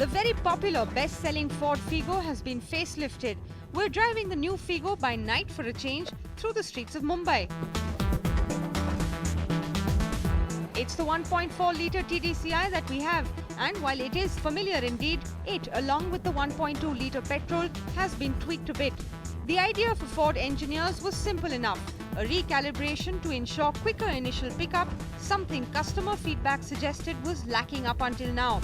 The very popular best-selling Ford Figo has been facelifted. We're driving the new Figo by night for a change through the streets of Mumbai. It's the 1.4-litre TDCi that we have, and while it is familiar indeed, it, along with the 1.2-litre petrol, has been tweaked a bit. The idea for Ford engineers was simple enough: a recalibration to ensure quicker initial pickup, something customer feedback suggested was lacking up until now.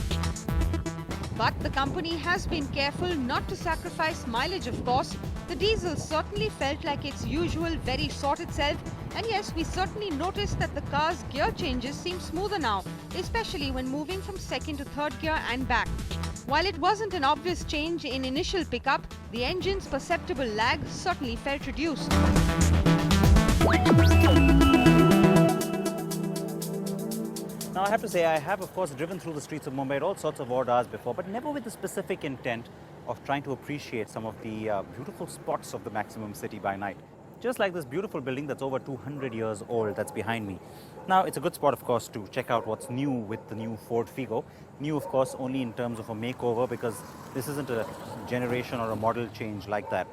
But the company has been careful not to sacrifice mileage, of course. The diesel certainly felt like its usual very sorted self, and yes, we certainly noticed that the car's gear changes seem smoother now, especially when moving from second to third gear and back. While it wasn't an obvious change in initial pickup, the engine's perceptible lag certainly felt reduced. Now I have to say, I have of course driven through the streets of Mumbai at all sorts of odd hours before, but never with the specific intent of trying to appreciate some of the beautiful spots of the maximum city by night. Just like this beautiful building that's over 200 years old that's behind me. Now, it's a good spot, of course, to check out what's new with the new Ford Figo. New, of course, only in terms of a makeover, because this isn't a generation or a model change like that.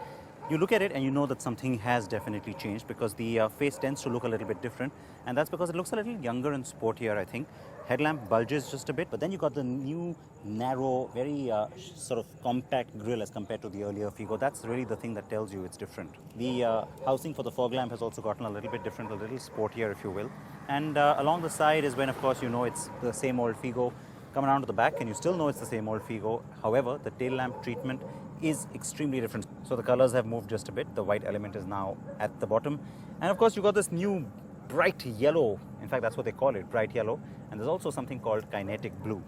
You look at it and you know that something has definitely changed, because the face tends to look a little bit different, and that's because it looks a little younger and sportier, I think. Headlamp bulges just a bit, but then you got the new, narrow, very sort of compact grille as compared to the earlier Figo. That's really the thing that tells you it's different. The housing for the fog lamp has also gotten a little bit different, a little sportier, if you will. And along the side is when, of course, you know it's the same old Figo. Come around to the back and you still know it's the same old Figo. However, the tail lamp treatment is extremely different. So the colors have moved just a bit. The white element is now at the bottom. And of course, you got this new bright yellow. In fact, that's what they call it, bright yellow. And there's also something called kinetic blue.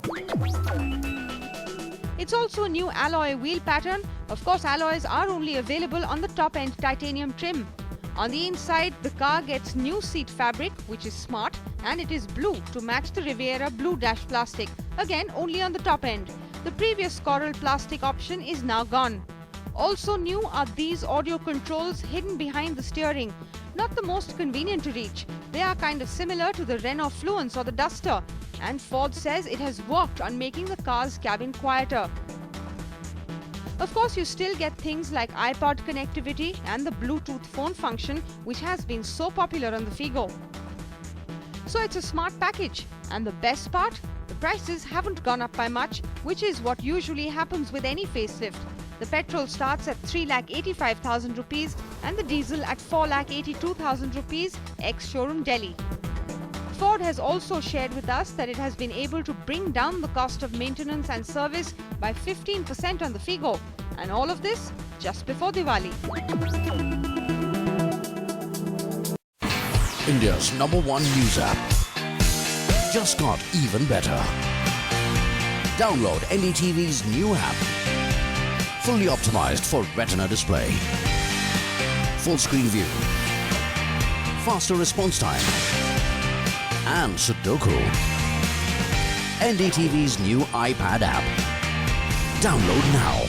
It's also a new alloy wheel pattern. Of course, alloys are only available on the top-end titanium trim. On the inside, the car gets new seat fabric, which is smart, and it is blue to match the Riviera blue dash plastic. Again, only on the top end. The previous coral plastic option is now gone. Also new are these audio controls hidden behind the steering. Not the most convenient to reach. They are kind of similar to the Renault Fluence or the Duster, and Ford says it has worked on making the car's cabin quieter. Of course, you still get things like iPod connectivity and the Bluetooth phone function, which has been so popular on the Figo. So it's a smart package, and the best part? The prices haven't gone up by much, which is what usually happens with any facelift. The petrol starts at 3,85,000 rupees and the diesel at 4,82,000 rupees ex-showroom Delhi. Ford has also shared with us that it has been able to bring down the cost of maintenance and service by 15% on the Figo, and all of this just before Diwali. India's #1 news app just got even better. Download NDTV's new app. Fully optimized for retina display, full screen view, faster response time, and Sudoku. NDTV's new iPad app. Download now.